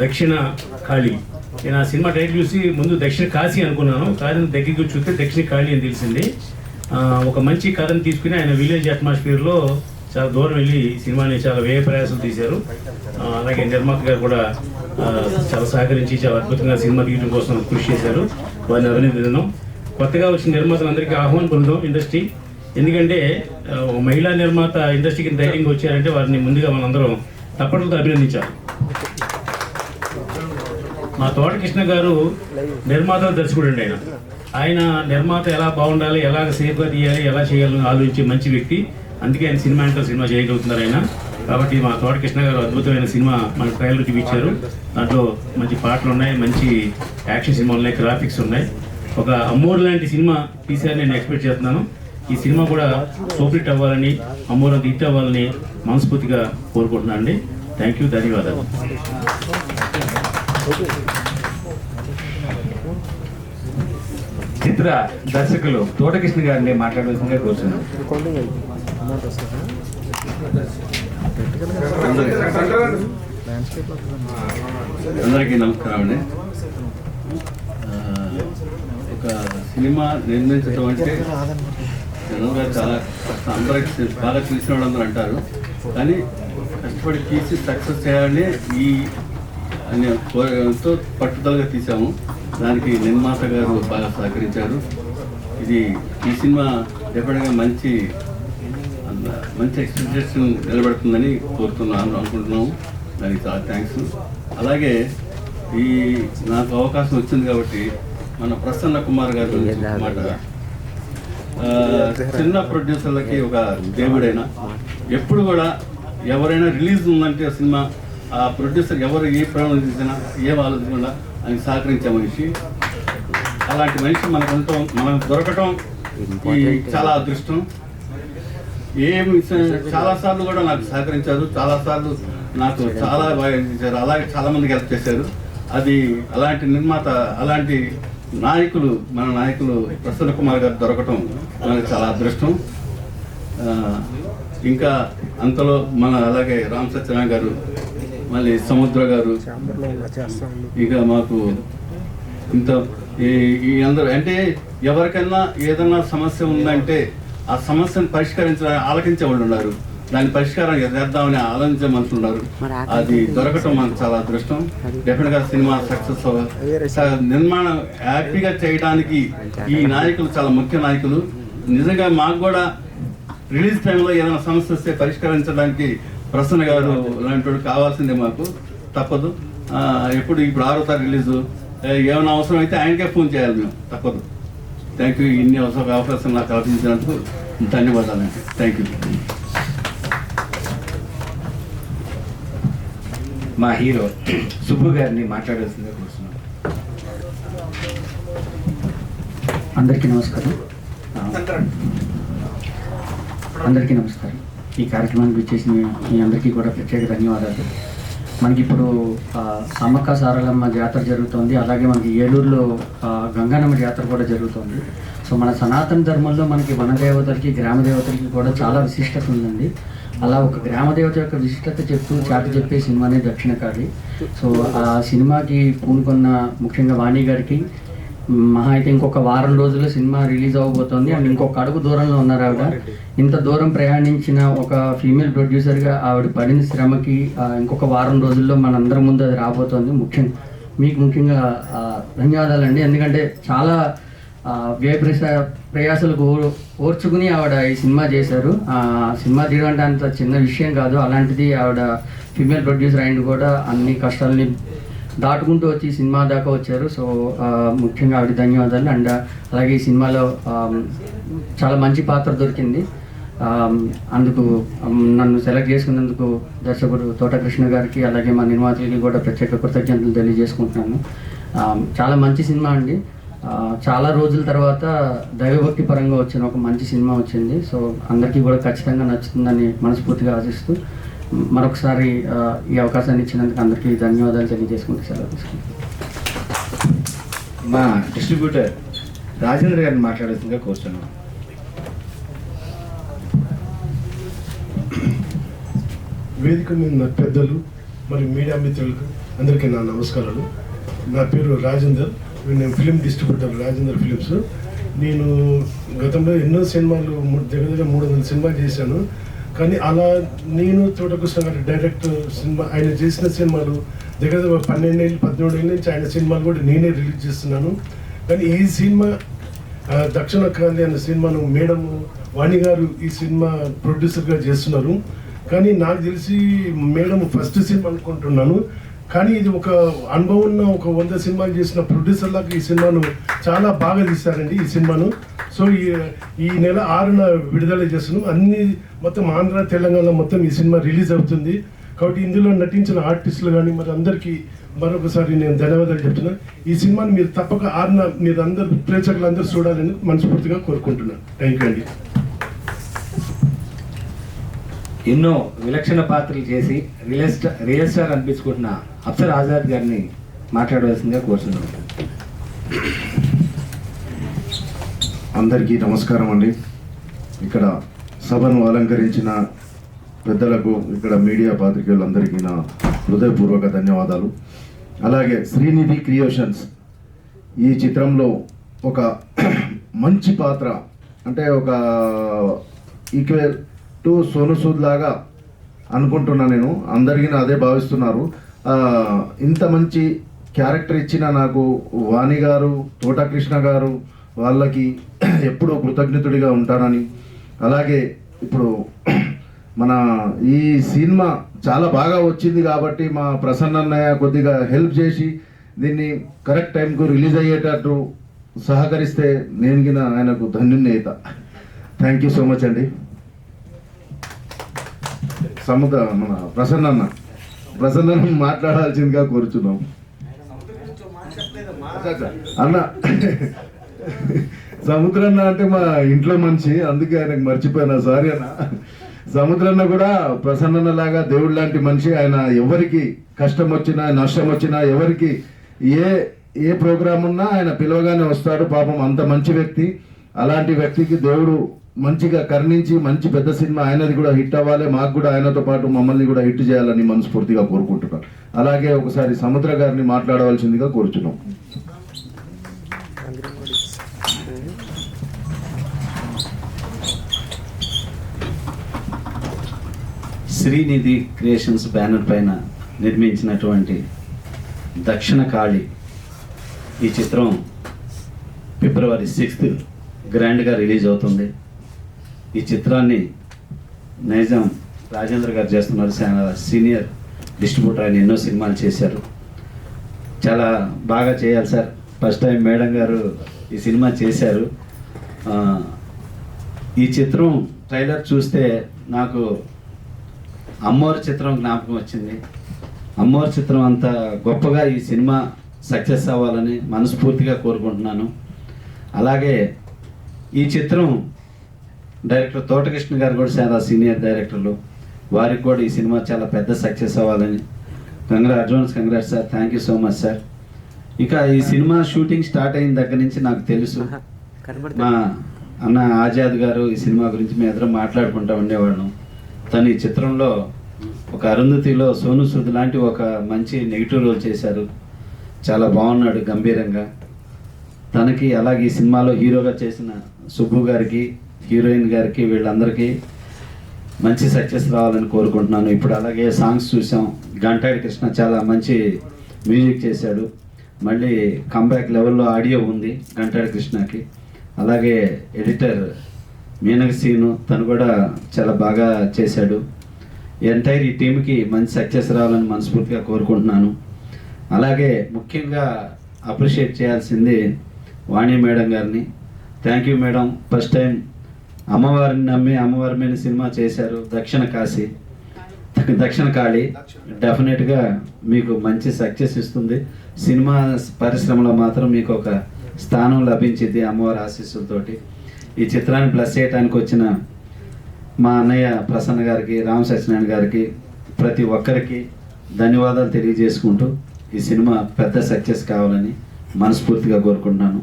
దక్షిణ కాళీ. నేను ఆ సినిమా టైటిల్ చూసి ముందు దక్షిణ కాశీ అనుకున్నాను, కాదని దగ్గరికి చూస్తే దక్షిణ కాళీ అని తెలిసింది. ఒక మంచి కథను తీసుకుని ఆయన విలేజ్ అట్మాస్ఫియర్లో చాలా దూరం వెళ్ళి సినిమాని చాలా వ్యయ ప్రయాసాలు తీశారు. అలాగే నిర్మాత గారు కూడా చాలా సహకరించి చాలా అద్భుతంగా సినిమా తీయడం కోసం కృషి చేశారు. వారిని అభినందిద్దాం. కొత్తగా వచ్చిన నిర్మాతలందరికీ ఆహ్వానం పొందాం ఇండస్ట్రీ. ఎందుకంటే మహిళా నిర్మాత ఇండస్ట్రీకి ధైర్యంగా వచ్చారంటే వారిని ముందుగా మనందరం తప్పట్లతో అభినందించాలి. మా తోట కృష్ణ గారు నిర్మాత దర్శకుడు అండి. ఆయన నిర్మాత ఎలా బాగుండాలి, ఎలా సేఫ్గా తీయాలి, ఎలా చేయాలని ఆలోచించే మంచి వ్యక్తి. అందుకే ఆయన సినిమా అంటే సినిమా చేయగలుగుతున్నారు ఆయన. కాబట్టి మా తోట కృష్ణ గారు అద్భుతమైన సినిమా మన ట్రైలర్ చూపించారు. దాంట్లో మంచి పాటలు ఉన్నాయి, మంచి యాక్షన్ సినిమా ఉన్నాయి, గ్రాఫిక్స్ ఉన్నాయి. ఒక అమ్మోరు లాంటి సినిమా తీసారని నేను ఎక్స్పెక్ట్ చేస్తున్నాను. ఈ సినిమా కూడా సూపర్ హిట్ అవ్వాలని, అమ్మోరు అంత హిట్ అవ్వాలని మనస్ఫూర్తిగా కోరుకుంటున్నాను అండి. థ్యాంక్ యూ, ధన్యవాదాలు. చిత్ర దర్శకులు తోటకృష్ణ గారిని మాట్లాడవలసిందిగా కోరుతున్నాను. అందరికీ నమస్కారం అండి. ఒక సినిమా నిర్మించడం అంటే జనరల్గా చాలా అందరికి బాగా తెలిసిన వాళ్ళందరూ అంటారు, కానీ కష్టపడి తీసి సక్సెస్ చేయాలని ఎంతో పట్టుదలగా తీసాము. దానికి నిర్మాత గారు బాగా సహకరించారు. ఈ సినిమా డెఫినెట్గా మంచి ఎక్స్పెక్టేషన్ నిలబెడుతుందని అనుకుంటున్నాము. దానికి చాలా థ్యాంక్స్. అలాగే నాకు అవకాశం వచ్చింది కాబట్టి మన ప్రసన్న కుమార్ గారు మాట, చిన్న ప్రొడ్యూసర్లకి ఒక దేవుడైనా, ఎప్పుడు కూడా ఎవరైనా రిలీజ్ ఉందంటే సినిమా ఆ ప్రొడ్యూసర్ ఎవరు ఏ ప్రాణం తీసినా ఏం ఆలోచించకుండా ఆయన సహకరించే మనిషి. అలాంటి మనిషి మనకు దొరకటం చాలా అదృష్టం. చాలాసార్లు కూడా నాకు సహకరించారు, చాలాసార్లు నాకు చాలా బాగా చేశారు, అలాగే చాలామందికి హెల్ప్ చేశారు. అలాంటి నిర్మాత, అలాంటి నాయకులు, మన నాయకులు ప్రసన్న కుమార్ గారు దొరకటం మనకు చాలా అదృష్టం. ఇంకా అంతలో అలాగే రామ్ సత్యనారాయణ గారు, మళ్ళీ సముద్ర గారు, ఇక మాకు ఇంత అందరూ అంటే ఎవరికైనా ఏదైనా సమస్య ఉందంటే ఆ సమస్యను ఆలకించే వాళ్ళు ఉన్నారు, దాని పరిష్కారం చేద్దామని ఆలోచించే మనుషులు ఉన్నారు. అది దొరకటం మనకు చాలా అదృష్టం. డెఫినెట్గా సినిమా సక్సెస్ నిర్మాణం హ్యాపీగా చేయడానికి ఈ నాయకులు చాలా ముఖ్య నాయకులు. నిజంగా మాకు కూడా రిలీజ్ టైంలో ఏదైనా సమస్య వస్తే పరిష్కరించడానికి ప్రసన్న గారు లాంటి వాడు కావాల్సిందే, మాకు తప్పదు. ఇప్పుడు 6వ తారీఖు రిలీజు, ఏమైనా అవసరం అయితే ఆయనకే ఫోన్ చేయాలి మేము, తప్పదు. Thank you. ఇన్ని అవకాశం నాకు కల్పించినందుకు ధన్యవాదాలండి. Thank you. మా హీరో సుబ్బు గారిని మాట్లాడాల్సిందిగా కోరుతున్నాను. అందరికీ నమస్కారం. ఈ కార్యక్రమానికి వచ్చేసిన మీ అందరికీ కూడా ప్రత్యేక ధన్యవాదాలు. మనకిప్పుడు సమ్మక్క సారలమ్మ జాతర జరుగుతుంది, అలాగే మనకి ఏలూరులో గంగానమ్మ జాతర కూడా జరుగుతుంది. సో మన సనాతన ధర్మంలో మనకి వనదేవతలకి, గ్రామ దేవతలకి కూడా చాలా విశిష్టత ఉందండి. అలా ఒక గ్రామదేవత యొక్క విశిష్టత చాటి చెప్పే సినిమానే దక్షిణ కాళీ. సో ఆ సినిమాకి పూనుకున్న ముఖ్యంగా వాణి గారికి మహా అయితే ఇంకొక వారం రోజుల్లో సినిమా రిలీజ్ అవ్వబోతోంది. అండ్ ఇంకొక అడుగు దూరంలో ఉన్నారు ఆవిడ. ఇంత దూరం ప్రయాణించిన ఒక ఫీమేల్ ప్రొడ్యూసర్గా ఆవిడ పడిన శ్రమకి ఇంకొక వారం రోజుల్లో మనందరం ముందు అది రాబోతోంది. మీకు ముఖ్యంగా ధన్యవాదాలండి. ఎందుకంటే చాలా ప్రయాసాలకు ఓర్చుకుని ఆవిడ ఈ సినిమా చేశారు. సినిమా తీయడం అంటే అంత చిన్న విషయం కాదు. అలాంటిది ఆవిడ ఫీమేల్ ప్రొడ్యూసర్ అయిన కూడా అన్ని కష్టాలని దాటుకుంటూ వచ్చి సినిమా దాకా వచ్చారు. సో ముఖ్యంగా ఆవిడ ధన్యవాదాలు. అండ్ అలాగే ఈ సినిమాలో చాలా మంచి పాత్ర దొరికింది. అందుకు నన్ను సెలెక్ట్ చేసుకున్నందుకు దర్శకుడు తోటకృష్ణ గారికి, అలాగే మా నిర్మాతలకి కూడా ప్రత్యేక కృతజ్ఞతలు తెలియజేసుకుంటున్నాను. చాలా మంచి సినిమా అండి. చాలా రోజుల తర్వాత దైవభక్తి పరంగా వచ్చిన ఒక మంచి సినిమా వచ్చింది. సో అందరికీ కూడా ఖచ్చితంగా నచ్చుతుందని మనస్ఫూర్తిగా ఆశిస్తూ మరొకసారి ఈ అవకాశాన్ని ఇచ్చినందుకు అందరికీ ధన్యవాదాలు తెలియజేసుకుంటూ సెలవు తీసుకుంటాను. మా డిస్ట్రిబ్యూటర్ రాజేంద్ర గారిని మాట్లాడుతుందిగా కోరుతున్నాను. వేదిక మీద పెద్దలు మరియు మీడియా మిత్రులకు అందరికీ నా నమస్కారాలు. నా పేరు రాజేందర్, నేను ఫిలిం డిస్ట్రిబ్యూటర్ రాజేందర్ ఫిలిమ్స్. నేను గతంలో ఎన్నో సినిమాలు దగ్గర 300 సినిమాలు చేశాను. కానీ అలా నేను తోటకృష్ణ గారి డైరెక్టర్ సినిమా, ఆయన చేసిన సినిమాలు దగ్గర 12 ఏళ్ళు 17 ఏళ్ళ నుంచి ఆయన సినిమాలు కూడా నేనే రిలీజ్ చేస్తున్నాను. కానీ ఈ సినిమా దక్షిణ కాళీ అనే సినిమాను మేడం వాణి గారు ఈ సినిమా ప్రొడ్యూసర్గా చేస్తున్నారు. కానీ నాకు తెలిసి మేడం ఫస్ట్ సినిమా అనుకుంటున్నాను. కానీ ఇది ఒక అనుభవం ఉన్న ఒక 100 సినిమాలు చేసిన ప్రొడ్యూసర్లకు ఈ సినిమాను చాలా బాగా తీశారండి ఈ సినిమాను. సో ఈ నెల 6న విడుదల చేస్తున్నాం. అన్ని మొత్తం ఆంధ్ర తెలంగాణ మొత్తం ఈ సినిమా రిలీజ్ అవుతుంది. కాబట్టి ఇందులో నటించిన ఆర్టిస్టులు కానీ మరి అందరికీ మరొకసారి నేను ధన్యవాదాలు చెప్తున్నాను. ఈ సినిమాని మీరు తప్పక 6న మీరు అందరు ప్రేక్షకులందరూ చూడాలని మనస్ఫూర్తిగా కోరుకుంటున్నాను. థ్యాంక్ యూ అండి. ఎన్నో విలక్షణ పాత్రలు చేసి రియల్ స్టార్ అనిపించుకుంటున్న అఫ్సర్ ఆజాద్ గారిని మాట్లాడవలసిందిగా కోరుతున్నాను. అందరికీ నమస్కారం అండి. ఇక్కడ సభను అలంకరించిన పెద్దలకు, ఇక్కడ మీడియా పాత్రికేయులందరికీ నా హృదయపూర్వక ధన్యవాదాలు. అలాగే శ్రీనిధి క్రియేషన్స్ ఈ చిత్రంలో ఒక మంచి పాత్ర, అంటే ఒక ఈక్వల్ టు సోను సూద్ లాగా అనుకుంటున్నా నేను. అందరికీ అదే భావిస్తున్నారు. ఇంత మంచి క్యారెక్టర్ ఇచ్చిన నాకు వాణి గారు, తోటకృష్ణ గారు వాళ్ళకి ఎప్పుడూ కృతజ్ఞతుడిగా ఉంటానని, అలాగే ఇప్పుడు మన ఈ సినిమా చాలా బాగా వచ్చింది కాబట్టి మా ప్రసన్న అన్నయ్య కొద్దిగా హెల్ప్ చేసి దీన్ని కరెక్ట్ టైంకు రిలీజ్ అయ్యేటట్టు సహకరిస్తే నేను గిన ఆయనకు ధన్యున్నేత. థ్యాంక్ యూ సో మచ్ అండి. మన ప్రసన్న మాట్లాడాల్సిందిగా కోరుచున్నాం. అన్న సముద్రన్న అంటే మా ఇంట్లో మనిషి, అందుకే ఆయనకు మర్చిపోయినా, సారీ అన్న. సముద్రన్న కూడా ప్రసన్న లాగా దేవుడు లాంటి మనిషి. ఆయన ఎవరికి కష్టం వచ్చినా నష్టం వచ్చినా ఎవరికి ఏ ప్రోగ్రామ్ ఉన్నా ఆయన పిలవగానే వస్తాడు. పాపం అంత మంచి వ్యక్తి. అలాంటి వ్యక్తికి దేవుడు మంచిగా కరుణించి మంచి పెద్ద సినిమా ఆయనది కూడా హిట్ అవ్వాలి, మాకు కూడా ఆయనతో పాటు మమ్మల్ని కూడా హిట్ చేయాలని మనస్ఫూర్తిగా కోరుకుంటున్నాను. అలాగే ఒకసారి సముద్ర గారిని మాట్లాడవలసిందిగా కోరుచున్నాం. శ్రీనిధి క్రియేషన్స్ బ్యానర్ పైన నిర్మించినటువంటి దక్షిణ కాళీ ఈ చిత్రం ఫిబ్రవరి 6th గ్రాండ్గా రిలీజ్ అవుతుంది. ఈ చిత్రాన్ని నైజాం రాజేంద్ర గారు చేస్తున్నారు. సీనియర్ డిస్ట్రిబ్యూటర్, ఆయన ఎన్నో సినిమాలు చేశారు. చాలా బాగా చేయాలి సార్. ఫస్ట్ టైం మేడం గారు ఈ సినిమా చేశారు. ఈ చిత్రం ట్రైలర్ చూస్తే నాకు అమ్మోరు చిత్రం జ్ఞాపకం వచ్చింది. అమ్మోరు చిత్రం అంత గొప్పగా ఈ సినిమా సక్సెస్ అవ్వాలని మనస్ఫూర్తిగా కోరుకుంటున్నాను. అలాగే ఈ చిత్రం డైరెక్టర్ తోటకృష్ణ గారు కూడా చాలా సీనియర్ డైరెక్టర్లు, వారికి కూడా ఈ సినిమా చాలా పెద్ద సక్సెస్ అవ్వాలని advance congrats sir. Thank you so much sir. ఇక ఈ సినిమా షూటింగ్ స్టార్ట్ అయిన దగ్గర నుంచి నాకు తెలుసు, మా అన్న ఆజాద్ గారు ఈ సినిమా గురించి మేము ఎదురు మాట్లాడుకుంటూ ఉండేవాళ్ళం. తను ఈ చిత్రంలో ఒక అరుంధతిలో సోను సూద్ లాంటి ఒక మంచి నెగిటివ్ రోల్ చేశారు. చాలా బాగున్నాడు గంభీరంగా. తనకి అలాగే ఈ సినిమాలో హీరోగా చేసిన సుబ్బు గారికి, హీరోయిన్ గారికి, వీళ్ళందరికీ మంచి సక్సెస్ రావాలని కోరుకుంటున్నాను. ఇప్పుడు అలాగే సాంగ్స్ చూసాం. గంటాడి కృష్ణ చాలా మంచి మ్యూజిక్ చేశాడు. మళ్ళీ కంబ్యాక్ లెవెల్లో ఆడియో ఉంది గంటాడి కృష్ణకి. అలాగే ఎడిటర్ మీనగ సీను, తను కూడా చాలా బాగా చేశాడు. ఎంటైర్ ఈ టీంకి మంచి సక్సెస్ రావాలని మనస్ఫూర్తిగా కోరుకుంటున్నాను. అలాగే ముఖ్యంగా అప్రిషియేట్ చేయాల్సింది వాణి మేడం గారిని. Thank you madam. First time అమ్మవారిని నమ్మి అమ్మవారి మీద సినిమా చేశారు. దక్షిణ కాళీ డెఫినెట్గా మీకు మంచి సక్సెస్ ఇస్తుంది. సినిమా పరిశ్రమలో మాత్రం మీకు ఒక స్థానం లభించింది అమ్మవారి ఆశీస్సులతోటి. ఈ చిత్రాన్ని బ్లెస్ చేయడానికి వచ్చిన మా అన్నయ్య ప్రసన్న గారికి, రామ్ సత్యనారాయణ గారికి, ప్రతి ఒక్కరికి ధన్యవాదాలు తెలియజేసుకుంటూ ఈ సినిమా పెద్ద సక్సెస్ కావాలని మనస్ఫూర్తిగా కోరుకుంటున్నాను.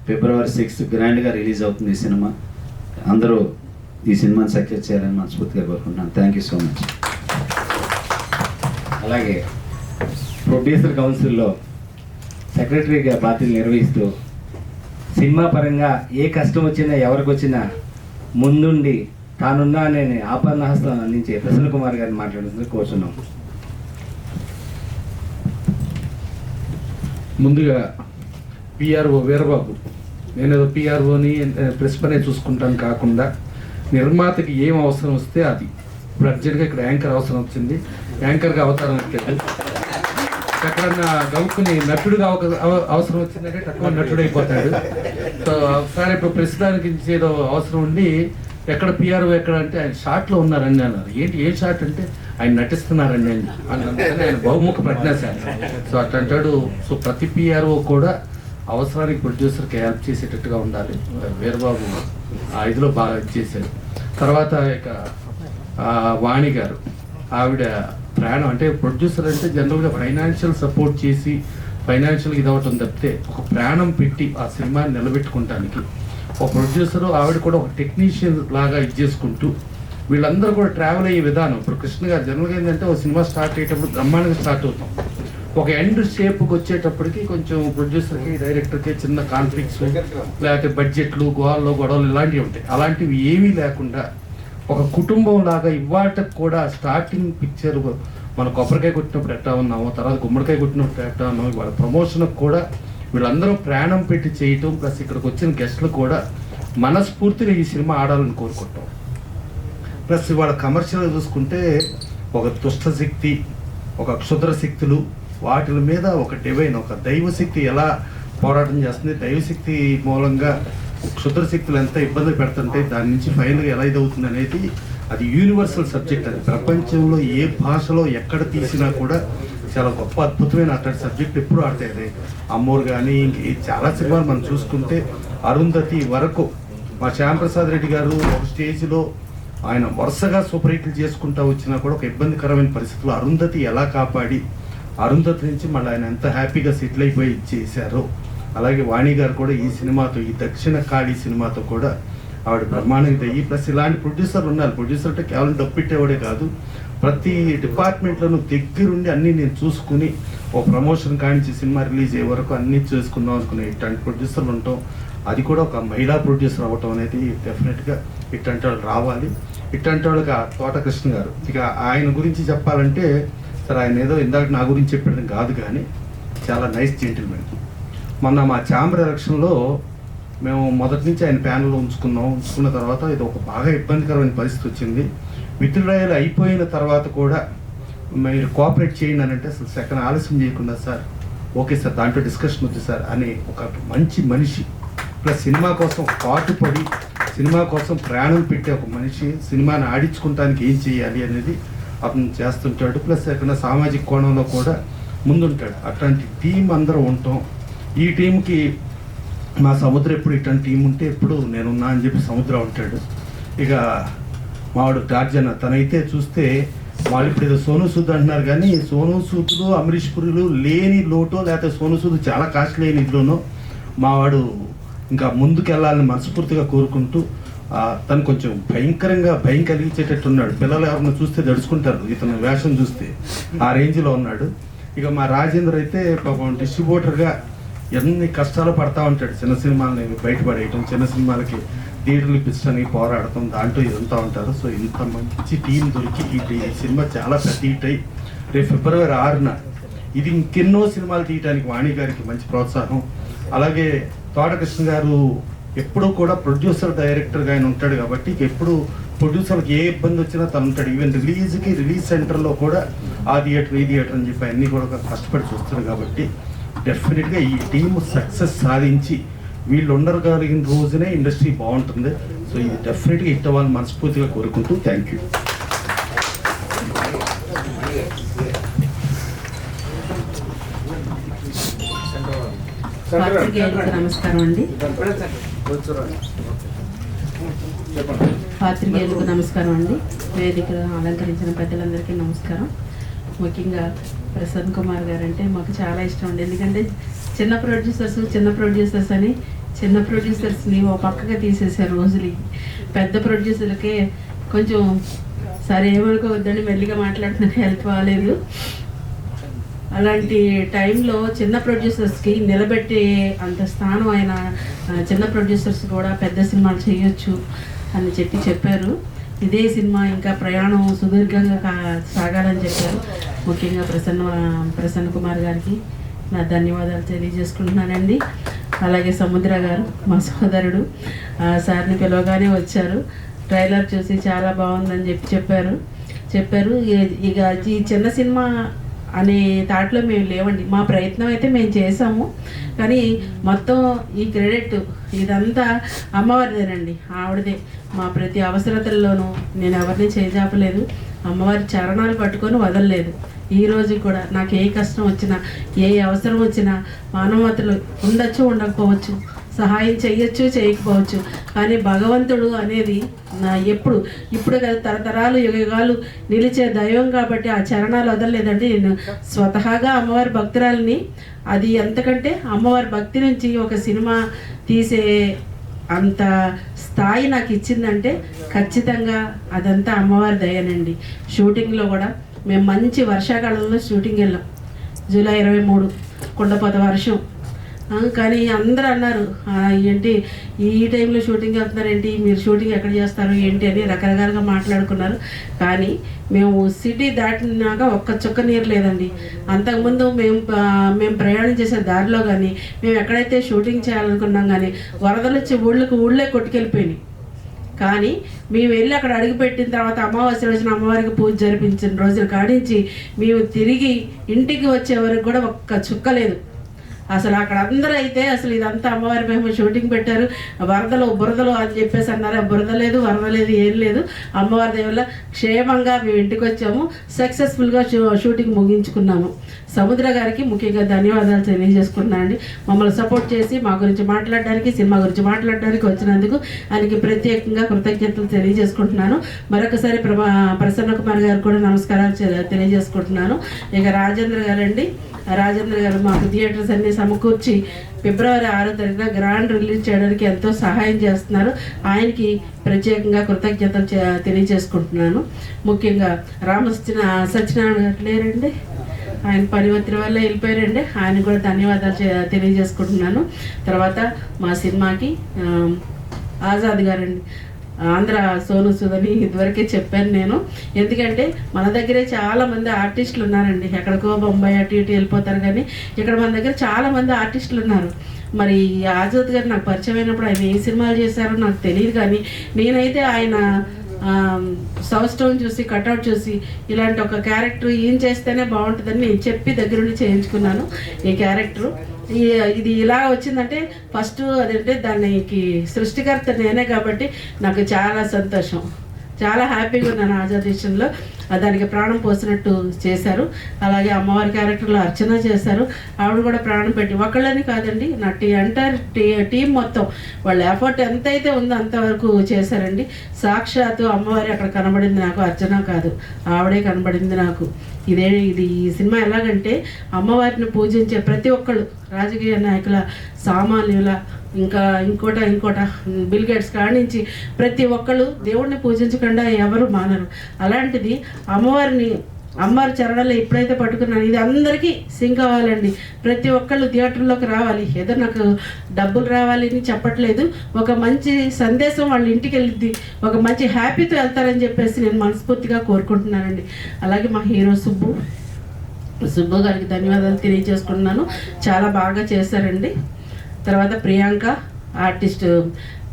ఫిబ్రవరి 6th గ్రాండ్గా రిలీజ్ అవుతుంది ఈ సినిమా. అందరూ ఈ సినిమాని సక్సెస్ చేయాలని మనస్ఫూర్తిగా కోరుకుంటున్నాను. Thank you so much. అలాగే ప్రొడ్యూసర్ కౌన్సిల్లో సెక్రటరీగా బాధ్యతలు నిర్వహిస్తూ సినిమా పరంగా ఏ కష్టం వచ్చినా ఎవరికి వచ్చినా ముందుండి తానున్నా నేను ఆపన్నహస్తం అందించే ప్రసన్న కుమార్ గారిని మాట్లాడుతుంది కోరుతున్నాం. ముందుగా పిఆర్ఓ వీరబాబు, నేనేదో పిఆర్ఓని ప్రెస్ పనే చూసుకుంటాను కాకుండా నిర్మాతకి ఏం అవసరం వస్తే అది. ఇప్పుడు అర్జెంట్గా ఇక్కడ యాంకర్ అవసరం వచ్చింది, యాంకర్గా అవతారం ఎక్కాడు. ఎక్కడన్నా గౌక్కుని నటుడుగా అవసరం వచ్చిందంటే తక్కువ నటుడైపోతాడు. సో ఒకసారి ఇప్పుడు ప్రస్తుతానికి ఏదో అవసరం ఉండి ఎక్కడ పిఆర్ఓ ఎక్కడ అంటే ఆయన షాట్లో ఉన్నారండి అన్నారు. ఏంటి ఏ షాట్ అంటే ఆయన నటిస్తున్నారండి అని అందుకని ఆయన బహుముఖ ప్రజ్ఞాశాలి. సో అట్లాంటాడు. సో ప్రతి పిఆర్ఓ కూడా అవసరానికి ప్రొడ్యూసర్కి హెల్ప్ చేసేటట్టుగా ఉండాలి. వీరబాబు ఆ ఇదిలో బాగా చేశారు. తర్వాత ఇక వాణి గారు, ఆవిడ ప్రాణం అంటే ప్రొడ్యూసర్ అంటే జనరల్గా ఫైనాన్షియల్ సపోర్ట్ చేసి ఫైనాన్షియల్ ఇది అవటం తప్పితే ఒక ప్రాణం పెట్టి ఆ సినిమాని నిలబెట్టుకోవటానికి ఒక ప్రొడ్యూసరు, ఆవిడ కూడా ఒక టెక్నీషియన్ లాగా ఇది చేసుకుంటూ వీళ్ళందరూ కూడా ట్రావెల్ అయ్యే విధానం. ఇప్పుడు కృష్ణ గారు జనరల్గా ఏంటంటే ఒక సినిమా స్టార్ట్ అయ్యేటప్పుడు బ్రహ్మాండంగా స్టార్ట్ అవుతాం. ఒక ఎండ్ షేప్కి వచ్చేటప్పటికి కొంచెం ప్రొడ్యూసర్కి డైరెక్టర్కి చిన్న కాన్ఫ్లిక్ట్స్ లేకపోతే బడ్జెట్లు గొడవలు ఇలాంటివి ఉంటాయి. అలాంటివి ఏమీ లేకుండా ఒక కుటుంబం లాగా ఇవాటకు కూడా స్టార్టింగ్ పిక్చర్ మన కొబ్బరికాయ కొట్టినప్పుడు ఎట్టా ఉన్నామో, తర్వాత గుమ్మడికాయ కొట్టినప్పుడు ఎట్టా ఉన్నామో, వాళ్ళ ప్రమోషన్కి కూడా వీళ్ళందరూ ప్రాణం పెట్టి చేయటం, ప్లస్ ఇక్కడికి వచ్చిన గెస్టులు కూడా మనస్ఫూర్తిగా ఈ సినిమా ఆడాలని కోరుకుంటాం. ప్లస్ ఇవాళ కమర్షియల్గా చూసుకుంటే ఒక దుష్ట శక్తి, ఒక క్షుద్ర శక్తులు, వాటి మీద ఒక డివైన్, ఒక దైవశక్తి ఎలా పోరాటం చేస్తుంది, దైవశక్తి మూలంగా క్షుద్ర శక్తులు ఎంత ఇబ్బంది పెడుతుంటే దాని నుంచి ఫైనల్గా ఎలా ఇదవుతుంది అనేది అది యూనివర్సల్ సబ్జెక్ట్. అది ప్రపంచంలో ఏ భాషలో ఎక్కడ తీసినా కూడా చాలా గొప్ప అద్భుతమైన అట్లాంటి సబ్జెక్ట్ ఎప్పుడు ఆడతాయి. అమ్మోరు కానీ ఇంక చాలా సినిమాలు మనం చూసుకుంటే అరుంధతి వరకు మా శ్యాంప్రసాద్ రెడ్డి గారు ఒక స్టేజ్లో ఆయన వరుసగా సూపర్ హిట్లు చేసుకుంటూ వచ్చినా కూడా ఒక ఇబ్బందికరమైన పరిస్థితుల్లో అరుంధతి ఎలా కాపాడి అరుంధతి నుంచి మళ్ళీ ఆయన ఎంత హ్యాపీగా సెటిల్ అయిపోయి చేశారో, అలాగే వాణి గారు కూడా ఈ సినిమాతో, ఈ దక్షిణ కాళీ సినిమాతో కూడా ఆవిడ బ్రహ్మాండంగా అయ్యి, ప్లస్ ఇలాంటి ప్రొడ్యూసర్లు ఉన్నారు. ప్రొడ్యూసర్ అంటే కేవలం డబ్బు పెట్టేవాడే కాదు, ప్రతి డిపార్ట్మెంట్లోనూ దగ్గరుండి అన్నీ నేను చూసుకుని ఓ ప్రమోషన్ కానించి సినిమా రిలీజ్ అయ్యే వరకు అన్నీ చేసుకుందాం అనుకునే ఇట్లాంటి ప్రొడ్యూసర్లు ఉంటాం. అది కూడా ఒక మహిళా ప్రొడ్యూసర్ అవ్వటం అనేది డెఫినెట్గా ఇట్లాంటి వాళ్ళు రావాలి. ఇట్లాంటి వాళ్ళకి తోట కృష్ణ గారు, ఇక ఆయన గురించి చెప్పాలంటే సరే ఆయన ఏదో ఇందాక నా గురించి చెప్పడం కాదు కానీ చాలా నైస్ జెంటిల్మెన్. మొన్న మా ఛాంబర్ ఎలక్షన్లో మేము మొదటి నుంచి ఆయన ప్యానల్లో ఉంచుకున్న తర్వాత ఇది ఒక బాగా ఇబ్బందికరమైన పరిస్థితి వచ్చింది. విత్డ్రాయల్ అయిపోయిన తర్వాత కూడా మీరు కోఆపరేట్ చేయండి అని అంటే అసలు సెకండ్ ఆలస్యం చేయకుండా సార్ ఓకే సార్ దాంట్లో డిస్కషన్ ఉంది సార్ అని ఒక మంచి మనిషి, ప్లస్ సినిమా కోసం పాటుపడి సినిమా కోసం ప్రాణం పెట్టే ఒక మనిషి, సినిమాని ఆడించుకోవటానికి ఏం చేయాలి అనేది అతను చేస్తుంటాడు. ప్లస్ ఎక్కడ సామాజిక కోణంలో కూడా ముందుంటాడు. అట్లాంటి టీం అందరూ ఉంటాం. ఈ టీంకి మా సముద్రం ఎప్పుడు ఇట్లాంటి టీం ఉంటే ఎప్పుడు నేనున్నా అని చెప్పి సముద్రం ఉంటాడు. ఇక మావాడు టార్జన్, తనైతే చూస్తే వాళ్ళు ఇప్పుడు ఏదో సోను సూద్ అంటున్నారు కానీ సోను సూద్లు అమరీష్ పురులు లేని లోటో లేకపోతే సోను సూద్ చాలా కాస్ట్లీ అయిన ఇదిలోనో మావాడు ఇంకా ముందుకెళ్ళాలని మనస్ఫూర్తిగా కోరుకుంటూ తను కొంచెం భయంకరంగా భయం కలిగించేటట్టు ఉన్నాడు. పిల్లలు ఎవరిని చూస్తే దడుచుకుంటారు ఇతను వేషం చూస్తే, ఆ రేంజ్లో ఉన్నాడు. ఇక మా రాజేంద్ర అయితే పాపం డిస్ట్రిబ్యూటర్గా ఎన్ని కష్టాలు పడతా ఉంటాడు. చిన్న సినిమాలని బయటపడేయటం, చిన్న సినిమాలకి థియేటర్లు ఇప్పించడానికి పోరాడటం, దాంట్లో ఇదంతా ఉంటారు. సో ఇంత మంచి టీం దొరికి ఈ సినిమా చాలా పెద్ద హిట్ అయ్యి రేపు ఫిబ్రవరి 6న ఇది ఇంకెన్నో సినిమాలు తీయడానికి వాణి గారికి మంచి ప్రోత్సాహం. అలాగే తోటకృష్ణ గారు ఎప్పుడూ కూడా ప్రొడ్యూసర్ డైరెక్టర్గా ఆయన ఉంటాడు కాబట్టి ఎప్పుడు ప్రొడ్యూసర్కి ఏ ఇబ్బంది వచ్చినా తను ఉంటాడు. ఈవెన్ రిలీజ్ సెంటర్లో కూడా ఆ థియేటర్ ఈ థియేటర్ అని చెప్పి అన్నీ కూడా కష్టపడి చూస్తారు. కాబట్టి డెఫినెట్గా ఈ టీం సక్సెస్ సాధించి వీళ్ళు ఉండగలిగిన రోజునే ఇండస్ట్రీ బాగుంటుంది. సో ఇది డెఫినెట్గా హిట్ అవ్వాలని మనస్ఫూర్తిగా కోరుకుంటూ థ్యాంక్ యూ. నమస్కారం అండి. పాత్రికేయులకు నమస్కారం అండి. వేదికను అలంకరించిన పెద్దలందరికీ నమస్కారం. ముఖ్యంగా ప్రసన్న కుమార్ గారు అంటే మాకు చాలా ఇష్టం అండి. ఎందుకంటే చిన్న ప్రొడ్యూసర్స్ అని చిన్న ప్రొడ్యూసర్స్ని ఓ పక్కగా తీసేసారు రోజులు. పెద్ద ప్రొడ్యూసర్లకే కొంచెం సరే ఏమనుకోవద్దని మెల్లిగా మాట్లాడుతున్నా హెల్ప్ అవ్వలేదు. అలాంటి టైంలో చిన్న ప్రొడ్యూసర్స్కి నిలబెట్టే అంత స్థానం ఆయన చిన్న ప్రొడ్యూసర్స్ కూడా పెద్ద సినిమాలు చేయొచ్చు అని చెప్పారు. ఇదే సినిమా ఇంకా ప్రయాణం సుదీర్ఘంగా సాగాలని చెప్పారు. ముఖ్యంగా ప్రసన్న కుమార్ గారికి నా ధన్యవాదాలు తెలియజేసుకుంటున్నానండి. అలాగే సముద్ర గారు మా సోదరుడు, సార్ని పిలవగానే వచ్చారు. ట్రైలర్ చూసి చాలా బాగుందని చెప్పారు. ఇక ఈ చిన్న సినిమా అనే థాట్లో మేము లేవండి. మా ప్రయత్నం అయితే మేము చేసాము, కానీ మొత్తం ఈ క్రెడిట్ ఇదంతా అమ్మవారిదేనండి. ఆవిడదే. మా ప్రతి అవసరతల్లోనూ నేను ఎవరిని చేజాపలేదు. అమ్మవారి చరణాలు పట్టుకొని వదలలేదు. ఈరోజు కూడా నాకు ఏ కష్టం వచ్చినా, ఏ అవసరం వచ్చినా, మానవతలు ఉండొచ్చు ఉండకపోవచ్చు, సహాయం చేయొచ్చు చేయకపోవచ్చు, కానీ భగవంతుడు అనేది నా ఇప్పుడు కదా తరతరాలు యుగాలు నిలిచే దైవం కాబట్టి ఆ చరణాలు వదలలేదండి. నేను స్వతహాగా అమ్మవారి భక్తురాలిని. అది ఎంతకంటే అమ్మవారి భక్తి నుంచి ఒక సినిమా తీసే అంత స్థాయి నాకు ఇచ్చిందంటే ఖచ్చితంగా అదంతా అమ్మవారి దయనండి. షూటింగ్లో కూడా మేము మంచి వర్షాకాలంలో షూటింగ్ వెళ్ళాం. జూలై 23 కుండపోత వర్షం. కానీ అందరూ అన్నారు, ఏంటి ఈ టైంలో షూటింగ్ వెళ్తున్నారేంటి, మీరు షూటింగ్ ఎక్కడ చేస్తారు ఏంటి అని రకరకాలుగా మాట్లాడుకున్నారు. కానీ మేము సిటీ దాటినాక ఒక్క చుక్క నీరు లేదండి. అంతకుముందు మేము ప్రయాణం చేసే దారిలో కానీ మేము ఎక్కడైతే షూటింగ్ చేయాలనుకున్నాం కానీ వరదలు వచ్చి ఊళ్ళే కొట్టుకెళ్ళిపోయినాయి. కానీ మేము వెళ్ళి అక్కడ అడుగుపెట్టిన తర్వాత అమావాస్య రోజున అమ్మవారికి పూజ జరిపించిన రోజున కాడించి మేము తిరిగి ఇంటికి వచ్చే వరకు కూడా ఒక్క చుక్క లేదు. అసలు అక్కడ అందరూ అయితే అసలు ఇదంతా అమ్మవారి మేము షూటింగ్ పెట్టారు, బురదలు అని చెప్పేసి అన్నారు. బురద లేదు, వరద లేదు, ఏం లేదు. అమ్మవారి దేవుళ్ళ క్షేమంగా మేము ఇంటికి వచ్చాము. సక్సెస్ఫుల్గా షూటింగ్ ముగించుకున్నాము. సముద్ర గారికి ముఖ్యంగా ధన్యవాదాలు తెలియజేసుకుంటున్నానండి. మమ్మల్ని సపోర్ట్ చేసి మా గురించి మాట్లాడడానికి, సినిమా గురించి మాట్లాడడానికి వచ్చినందుకు ఆయనకి ప్రత్యేకంగా కృతజ్ఞతలు తెలియజేసుకుంటున్నాను. మరొకసారి ప్రసన్న కుమార్ గారు కూడా నమస్కారాలు తెలియజేసుకుంటున్నాను. ఇక రాజేంద్ర గారు మాకు థియేటర్స్ అన్ని సమకూర్చి ఫిబ్రవరి 6వ తారీఖున గ్రాండ్ రిలీజ్ చేయడానికి ఎంతో సహాయం చేస్తున్నారు. ఆయనకి ప్రత్యేకంగా కృతజ్ఞతలు తెలియజేసుకుంటున్నాను. ముఖ్యంగా సత్యనారాయణ గారు లేరండి, ఆయన పని ఒత్తిడి వల్ల వెళ్ళిపోయారండి. ఆయన కూడా ధన్యవాదాలు తెలియజేసుకుంటున్నాను. తర్వాత మా సినిమాకి ఆజాద్ గారండి, ఆంధ్ర సోను సుధని ఇదివరకే చెప్పాను నేను. ఎందుకంటే మన దగ్గరే చాలామంది ఆర్టిస్టులు ఉన్నారండి. ఎక్కడికో బొంబాయి అటు ఇటు వెళ్ళిపోతారు, కానీ ఇక్కడ మన దగ్గర చాలామంది ఆర్టిస్టులు ఉన్నారు. మరి ఆజాద్ గారు నాకు పరిచయం అయినప్పుడు ఆయన ఏ సినిమాలు చేశారో నాకు తెలియదు, కానీ నేనైతే ఆయన సౌస్టోన్ చూసి కట్అవుట్ చూసి ఇలాంటి ఒక క్యారెక్టర్ ఏం చేస్తేనే బాగుంటుందని నేను చెప్పి దగ్గరుండి చేయించుకున్నాను. ఈ క్యారెక్టరు ఇది ఇలా వచ్చిందంటే ఫస్ట్ అదంటే దానికి సృష్టికర్త నేనే కాబట్టి నాకు చాలా సంతోషం, చాలా హ్యాపీగా ఉన్నాను. ఆజాద్ విషయంలో దానికి ప్రాణం పోసినట్టు చేశారు. అలాగే అమ్మవారి క్యారెక్టర్లో అర్చన చేశారు. ఆవిడ కూడా ప్రాణం పెట్టి ఒకళ్ళని కాదండి, నా ఎంటైర్ టీం మొత్తం వాళ్ళ ఎఫర్ట్ ఎంతైతే ఉందో అంతవరకు చేశారండి. సాక్షాత్తు అమ్మవారి అక్కడ కనబడింది నాకు, అర్చన కాదు, ఆవిడే కనబడింది నాకు. ఇది ఈ సినిమా ఎలాగంటే అమ్మవారిని పూజించే ప్రతి ఒక్కళ్ళు, రాజకీయ నాయకుల, సామాన్యుల, ఇంకోట బిల్ గేట్స్ కానించి ప్రతి ఒక్కళ్ళు దేవుడిని పూజించకుండా ఎవరు మానరు. అలాంటిది అమ్మవారి చరణాలు ఎప్పుడైతే పట్టుకున్నాను, ఇది అందరికీ సింక్ అవ్వాలండి. ప్రతి ఒక్కళ్ళు థియేటర్లోకి రావాలి. ఏదో నాకు డబ్బులు రావాలి అని చెప్పట్లేదు, ఒక మంచి సందేశం వాళ్ళ ఇంటికి వెళ్ళిద్ది, ఒక మంచి హ్యాపీతో వెళ్తారని చెప్పేసి నేను మనస్ఫూర్తిగా కోరుకుంటున్నానండి. అలాగే మా హీరో సుబ్బు గారికి ధన్యవాదాలు తెలియజేసుకుంటున్నాను. చాలా బాగా చేశారండి. తర్వాత ప్రియాంక ఆర్టిస్ట్,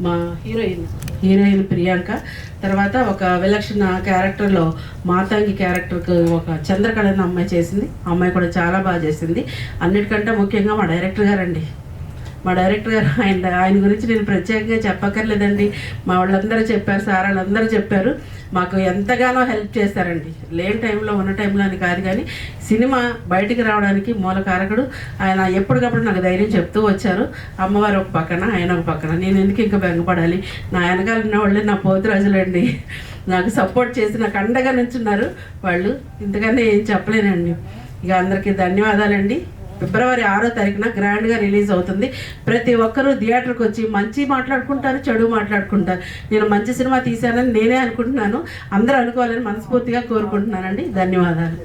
మా హీరోయిన్ ప్రియాంక. తర్వాత ఒక విలక్షణ క్యారెక్టర్లో మాతంగి క్యారెక్టర్కి ఒక చంద్రకళని అమ్మాయి చేసింది. అమ్మాయి కూడా చాలా బాగా చేసింది. అన్నిటికంటే ముఖ్యంగా మా డైరెక్టర్ గారండి, ఆయన గురించి నేను ప్రత్యేకంగా చెప్పక్కర్లేదండి. మా వాళ్ళందరూ చెప్పారు, సార్ వాళ్ళందరూ చెప్పారు, మాకు ఎంతగానో హెల్ప్ చేశారండి. లేని టైంలో ఉన్న టైంలో అని కాదు, కానీ సినిమా బయటికి రావడానికి మూల కారకుడు ఆయన. ఎప్పటికప్పుడు నాకు ధైర్యం చెప్తూ వచ్చారు. అమ్మవారు ఒక పక్కన, ఆయన ఒక పక్కన, నేను ఎందుకు ఇంకా బెంగపడాలి, నా వెనకాల ఉన్న వాళ్ళే నా పోతురాజులండి. నాకు సపోర్ట్ చేసి నాకు అండగా నుంచున్నారు వాళ్ళు. ఇంతకన్నా ఏం చెప్పలేనండి. ఇక అందరికీ ధన్యవాదాలండి. ఫిబ్రవరి 6వ తారీఖున గ్రాండ్గా రిలీజ్ అవుతుంది. ప్రతి ఒక్కరూ థియేటర్కి వచ్చి మంచి మాట్లాడుకుంటారు, చెడు మాట్లాడుకుంటారు. నేను మంచి సినిమా తీశానని నేనే అనుకుంటున్నాను, అందరూ అనుకోవాలని మనస్ఫూర్తిగా కోరుకుంటున్నానండి. ధన్యవాదాలు.